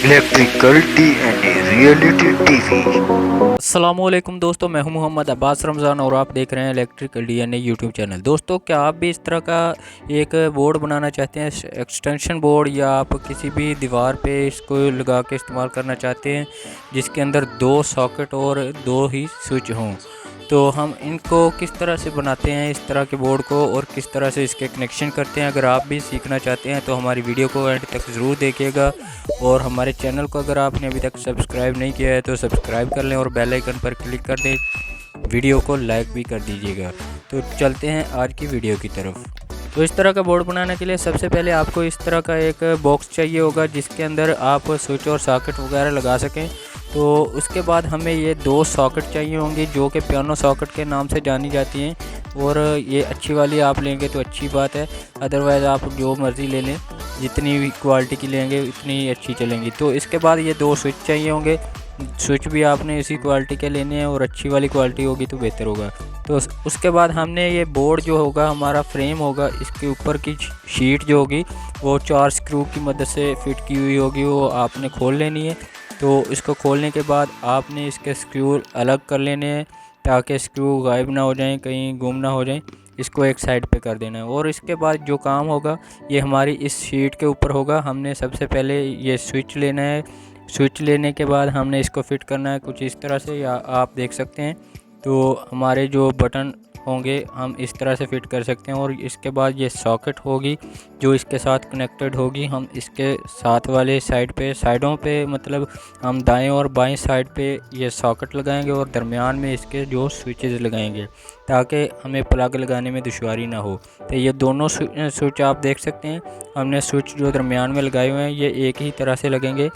Electrical DNA reality TV. अस्सलामुअलैकुम दोस्तों, मैं हूं मोहम्मद अब्बास रमज़ान और आप देख रहे हैं इलेक्ट्रिकल डीएनए यूट्यूब चैनल। दोस्तों, क्या आप भी इस तरह का एक बोर्ड बनाना चाहते हैं, एक्सटेंशन बोर्ड, या आप किसी भी दीवार पे इसको लगा के इस्तेमाल करना चाहते हैं जिसके अंदर 2 सॉकेट और 2 ही स्विच हों? तो हम इनको किस तरह से बनाते हैं इस तरह के बोर्ड को, और किस तरह से इसके कनेक्शन करते हैं, अगर आप भी सीखना चाहते हैं तो हमारी वीडियो को एंड तक ज़रूर देखिएगा। और हमारे चैनल को अगर आपने अभी तक सब्सक्राइब नहीं किया है तो सब्सक्राइब कर लें और बेल आइकन पर क्लिक कर दें, वीडियो को लाइक भी कर दीजिएगा। तो चलते हैं आज की वीडियो की तरफ। तो इस तरह का बोर्ड बनाने के लिए सबसे पहले आपको इस तरह का एक बॉक्स चाहिए होगा जिसके अंदर आप स्विच और सॉकेट वगैरह लगा सकें। तो उसके बाद हमें ये 2 सॉकेट चाहिए होंगी जो कि पियानो सॉकेट के नाम से जानी जाती हैं, और ये अच्छी वाली आप लेंगे तो अच्छी बात है, अदरवाइज़ आप जो मर्ज़ी ले लें, जितनी भी क्वालिटी की लेंगे उतनी अच्छी चलेंगी। तो इसके बाद ये 2 स्विच चाहिए होंगे, स्विच भी आपने इसी क्वालिटी के लेने हैं और अच्छी वाली क्वालिटी होगी तो बेहतर होगा। तो उसके बाद हमने ये बोर्ड जो होगा, हमारा फ्रेम होगा, इसके ऊपर की शीट जो होगी वो 4 स्क्रू की मदद से फिट की हुई होगी, वो आपने खोल लेनी है। तो इसको खोलने के बाद आपने इसके स्क्रू अलग कर लेने हैं ताकि स्क्रू गायब ना हो जाएं, कहीं गुम ना हो जाएं। इसको एक साइड पे कर देना है, और इसके बाद जो काम होगा ये हमारी इस शीट के ऊपर होगा। हमने सबसे पहले ये स्विच लेना है, स्विच लेने के बाद हमने इसको फिट करना है कुछ इस तरह से, या आप देख सकते हैं। तो हमारे जो बटन होंगे हम इस तरह से फिट कर सकते हैं, और इसके बाद ये सॉकेट होगी जो इसके साथ कनेक्टेड होगी। हम इसके साथ वाले साइड पे, साइडों पे, मतलब हम दाएं और बाएं साइड पे ये सॉकेट लगाएंगे और दरमियान में इसके जो स्विचेस लगाएंगे ताकि हमें प्लग लगाने में दुश्वारी ना हो। तो ये दोनों स्विच आप देख सकते हैं, हमने स्विच जो दरमियान में लगाए हुए हैं ये एक ही तरह से लगेंगे,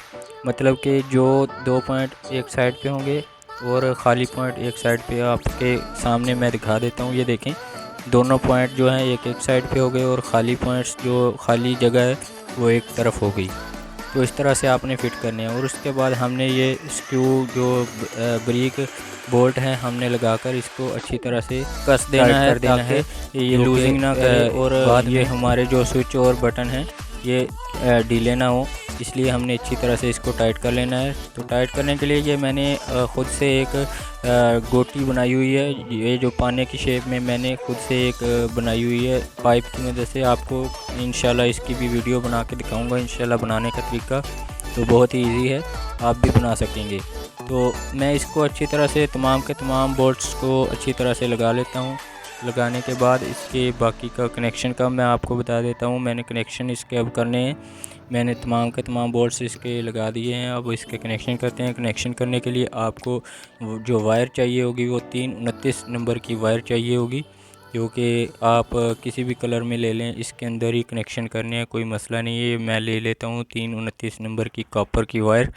मतलब कि जो 2 पॉइंट एक साइड पे होंगे और ख़ाली पॉइंट एक साइड पे। आपके सामने मैं दिखा देता हूँ, ये देखें, दोनों पॉइंट जो हैं एक एक साइड पे हो गए और ख़ाली पॉइंट्स जो खाली जगह है वो एक तरफ हो गई। तो इस तरह से आपने फ़िट करने हैं, और उसके बाद हमने ये स्क्रू जो ब्रिक बोल्ट हैं हमने लगाकर इसको अच्छी तरह से कस देना है ये लूजिंग ना करे, और बाद ये हमारे जो स्विच और बटन हैं ये ढीले ना हो, इसलिए हमने अच्छी तरह से इसको टाइट कर लेना है। तो टाइट करने के लिए ये मैंने ख़ुद से एक गोटी बनाई हुई है, ये जो पाने की शेप में मैंने खुद से एक बनाई हुई है पाइप की मदद से। आपको इंशाल्लाह इसकी भी वीडियो बना के दिखाऊंगा इंशाल्लाह बनाने का तरीका, तो बहुत ही इजी है, आप भी बना सकेंगे। तो मैं इसको अच्छी तरह से तमाम के तमाम बोल्ट्स को अच्छी तरह से लगा लेता हूँ। लगाने के बाद इसके बाकी का कनेक्शन का मैं आपको बता देता हूँ। मैंने कनेक्शन इसके अब करने हैं, मैंने तमाम के तमाम बोल्ट्स इसके लगा दिए हैं। अब इसके कनेक्शन करते हैं। कनेक्शन करने के लिए आपको जो वायर चाहिए होगी वो 329 नंबर की वायर चाहिए होगी, जो कि आप किसी भी कलर में ले लें, इसके अंदर ही कनेक्शन करने हैं, कोई मसला नहीं है। मैं ले लेता हूँ 329 नंबर की कॉपर की वायर।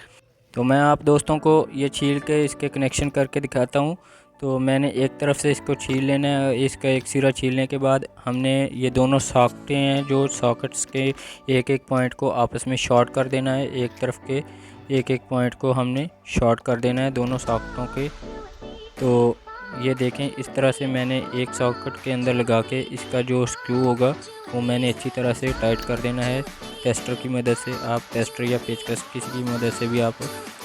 तो मैं आप दोस्तों को ये छील के इसके कनेक्शन करके दिखाता हूँ। तो मैंने एक तरफ से इसको छील लेना है, इसका एक सिरा छीलने के बाद हमने ये दोनों सॉकेटें हैं जो सॉकेट्स के एक एक पॉइंट को आपस में शॉर्ट कर देना है। एक तरफ के एक एक पॉइंट को हमने शॉर्ट कर देना है दोनों सॉकेटों के। तो ये देखें, इस तरह से मैंने एक सॉकेट के अंदर लगा के इसका जो स्क्रू होगा वो मैंने अच्छी तरह से टाइट कर देना है टेस्टर की मदद से। आप टेस्टर या पेचकस किसी की मदद से भी आप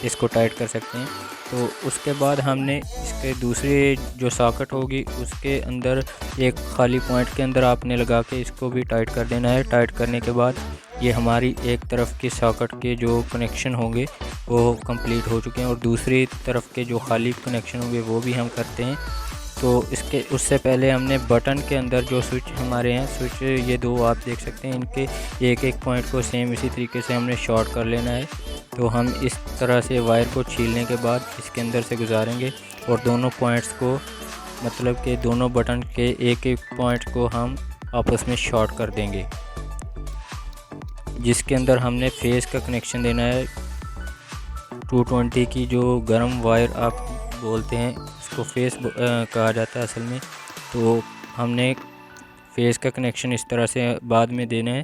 इसको टाइट कर सकते हैं। तो उसके बाद हमने इसके दूसरे जो सॉकेट होगी उसके अंदर एक खाली पॉइंट के अंदर आपने लगा के इसको भी टाइट कर देना है। टाइट करने के बाद ये हमारी एक तरफ की सॉकेट के जो कनेक्शन होंगे वो कंप्लीट हो चुके हैं, और दूसरी तरफ के जो खाली कनेक्शन होंगे वो भी हम करते हैं। तो उससे पहले हमने बटन के अंदर जो स्विच हमारे हैं, स्विच ये 2 आप देख सकते हैं, इनके एक एक पॉइंट को सेम इसी तरीके से हमने शॉर्ट कर लेना है। तो हम इस तरह से वायर को छीलने के बाद इसके अंदर से गुजारेंगे और दोनों पॉइंट्स को, मतलब कि दोनों बटन के एक एक पॉइंट को हम आपस में शॉर्ट कर देंगे, जिसके अंदर हमने फेस का कनेक्शन देना है। 220 की जो गर्म वायर आप बोलते हैं उसको फेस कहा जाता है असल में। तो हमने फेस का कनेक्शन इस तरह से बाद में देना है।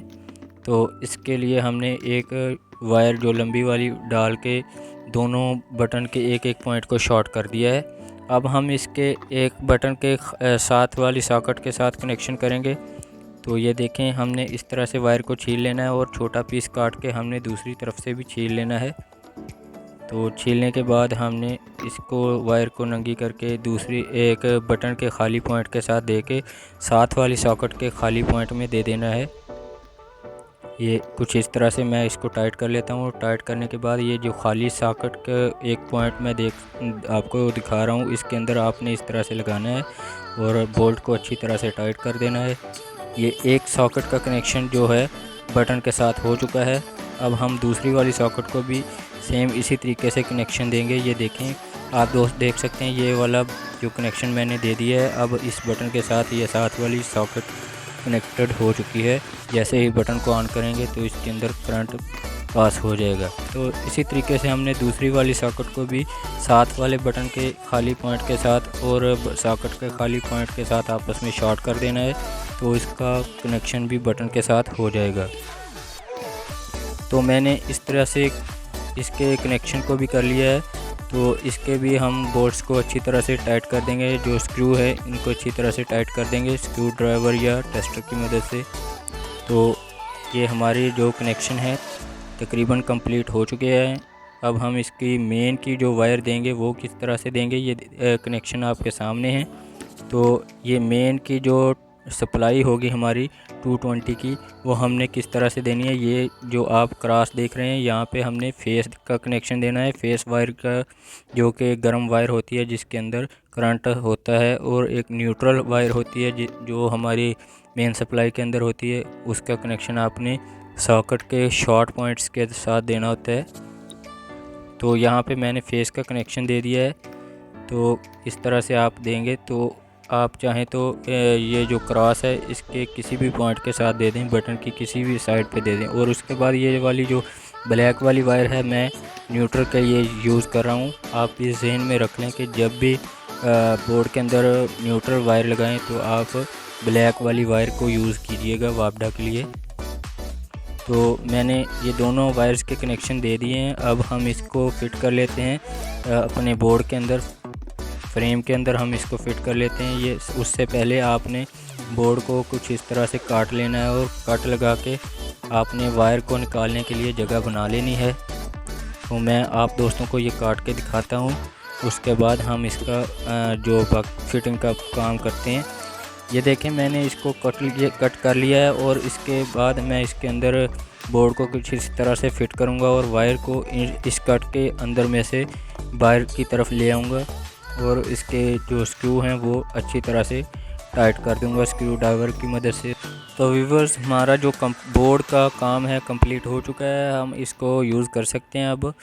तो इसके लिए हमने एक वायर जो लंबी वाली डाल के दोनों बटन के एक एक पॉइंट को शॉर्ट कर दिया है। अब हम इसके एक बटन के साथ वाली सॉकेट के साथ कनेक्शन करेंगे। तो ये देखें, हमने इस तरह से वायर को छील लेना है और छोटा पीस काट के हमने दूसरी तरफ से भी छील लेना है। तो छीलने के बाद हमने इसको वायर को नंगी करके दूसरी एक बटन के खाली पॉइंट के साथ दे के साथ वाली सॉकेट के खाली पॉइंट में दे देना है। ये कुछ इस तरह से मैं इसको टाइट कर लेता हूँ। टाइट करने के बाद ये जो खाली सॉकेट का एक पॉइंट मैं आपको दिखा रहा हूँ, इसके अंदर आपने इस तरह से लगाना है और बोल्ट को अच्छी तरह से टाइट कर देना है। ये एक सॉकेट का कनेक्शन जो है बटन के साथ हो चुका है। अब हम दूसरी वाली सॉकेट को भी सेम इसी तरीके से कनेक्शन देंगे। ये देखें, आप दोस्त देख सकते हैं ये वाला जो कनेक्शन मैंने दे दिया है। अब इस बटन के साथ ये साथ वाली सॉकेट कनेक्टेड हो चुकी है। जैसे ही बटन को ऑन करेंगे तो इसके अंदर करंट पास हो जाएगा। तो इसी तरीके से हमने दूसरी वाली सॉकेट को भी साथ वाले बटन के खाली पॉइंट के साथ और सॉकेट के खाली पॉइंट के साथ आपस में शॉर्ट कर देना है, तो इसका कनेक्शन भी बटन के साथ हो जाएगा। तो मैंने इस तरह से इसके कनेक्शन को भी कर लिया है। तो इसके भी हम बोल्ट्स को अच्छी तरह से टाइट कर देंगे। जो स्क्रू है इनको अच्छी तरह से टाइट कर देंगे स्क्रू ड्राइवर या टेस्टर की मदद से। तो ये हमारी जो कनेक्शन है तकरीबन कंप्लीट हो चुके हैं। अब हम इसकी मेन की जो वायर देंगे वो किस तरह से देंगे, ये कनेक्शन आपके सामने है। तो ये मेन की जो सप्लाई होगी हमारी 220 की, वो हमने किस तरह से देनी है। ये जो आप क्रॉस देख रहे हैं यहाँ पे हमने फेस का कनेक्शन देना है। फेस वायर का जो कि गर्म वायर होती है जिसके अंदर करंट होता है, और एक न्यूट्रल वायर होती है जो हमारी मेन सप्लाई के अंदर होती है। उसका कनेक्शन आपने सॉकेट के शॉर्ट पॉइंट्स के साथ देना होता है। तो यहाँ पे मैंने फेस का कनेक्शन दे दिया है। तो इस तरह से आप देंगे। तो आप चाहें तो ये जो क्रॉस है इसके किसी भी पॉइंट के साथ दे दें, बटन की किसी भी साइड पे दे दें। और उसके बाद ये वाली जो ब्लैक वाली वायर है मैं न्यूट्रल का ये यूज़ कर रहा हूँ। आप इस जहन में रख लें कि जब भी बोर्ड के अंदर न्यूट्रल वायर लगाएं तो आप ब्लैक वाली वायर को यूज़ कीजिएगा वापडा के लिए। तो मैंने ये दोनों वायर्स के कनेक्शन दे दिए हैं। अब हम इसको फिट कर लेते हैं अपने बोर्ड के अंदर, फ्रेम के अंदर हम इसको फिट कर लेते हैं। ये उससे पहले आपने बोर्ड को कुछ इस तरह से काट लेना है और कट लगा के आपने वायर को निकालने के लिए जगह बना लेनी है। तो मैं आप दोस्तों को ये काट के दिखाता हूँ। उसके बाद हम इसका जो फिटिंग का काम करते हैं। ये देखें, मैंने इसको कट कर लिया है और इसके बाद मैं इसके अंदर बोर्ड को कुछ इस तरह से फिट करूँगा और वायर को इस कट के अंदर में से बाहर की तरफ ले आऊँगा और इसके जो स्क्रू हैं वो अच्छी तरह से टाइट कर दूंगा स्क्रू ड्राइवर की मदद से। तो व्यूअर्स, हमारा जो बोर्ड का काम है कंप्लीट हो चुका है। हम इसको यूज़ कर सकते हैं। अब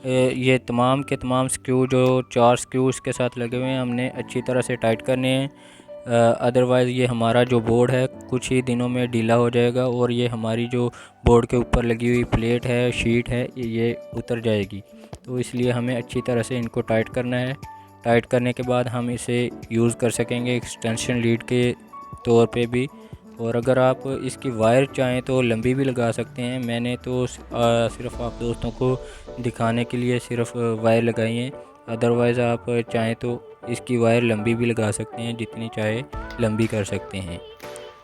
ये तमाम के तमाम स्क्रू जो 4 स्क्रू इसके साथ लगे हुए हैं हमने अच्छी तरह से टाइट करने हैं। अदरवाइज़ ये हमारा जो बोर्ड है कुछ ही दिनों में ढीला हो जाएगा और ये हमारी जो बोर्ड के ऊपर लगी हुई प्लेट है, शीट है, ये उतर जाएगी। तो इसलिए हमें अच्छी तरह से इनको टाइट करना है। टाइट करने के बाद हम इसे यूज़ कर सकेंगे एक्सटेंशन लीड के तौर पे भी। और अगर आप इसकी वायर चाहें तो लंबी भी लगा सकते हैं। मैंने तो सिर्फ आप दोस्तों को दिखाने के लिए सिर्फ वायर लगाई है। अदरवाइज़ आप चाहें तो इसकी वायर लंबी भी लगा सकते हैं, जितनी चाहे लंबी कर सकते हैं।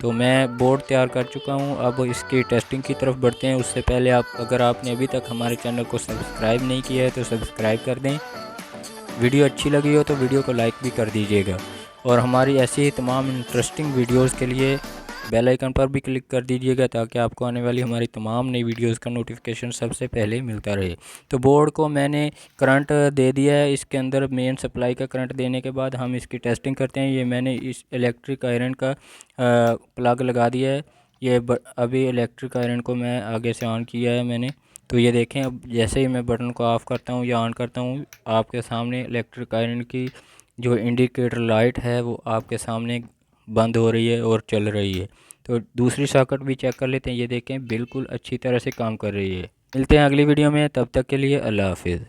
तो मैं बोर्ड तैयार कर चुका हूं। अब इसकी टेस्टिंग की तरफ बढ़ते हैं। उससे पहले अगर आपने अभी तक हमारे चैनल को सब्सक्राइब नहीं किया है तो सब्सक्राइब कर दें। वीडियो अच्छी लगी हो तो वीडियो को लाइक भी कर दीजिएगा और हमारी ऐसी ही तमाम इंटरेस्टिंग वीडियोस के लिए बेल आइकन पर भी क्लिक कर दीजिएगा ताकि आपको आने वाली हमारी तमाम नई वीडियोस का नोटिफिकेशन सबसे पहले मिलता रहे। तो बोर्ड को मैंने करंट दे दिया है। इसके अंदर मेन सप्लाई का करंट देने के बाद हम इसकी टेस्टिंग करते हैं। ये मैंने इस इलेक्ट्रिक आयरन का प्लग लगा दिया है। ये अभी इलेक्ट्रिक आयरन को मैं आगे से ऑन किया है मैंने। तो ये देखें, अब जैसे ही मैं बटन को ऑफ़ करता हूँ या ऑन करता हूँ आपके सामने इलेक्ट्रिक आयरन की जो इंडिकेटर लाइट है वो आपके सामने बंद हो रही है और चल रही है। तो दूसरी सॉकेट भी चेक कर लेते हैं। ये देखें, बिल्कुल अच्छी तरह से काम कर रही है। मिलते हैं अगली वीडियो में, तब तक के लिए अल्लाह हाफिज़।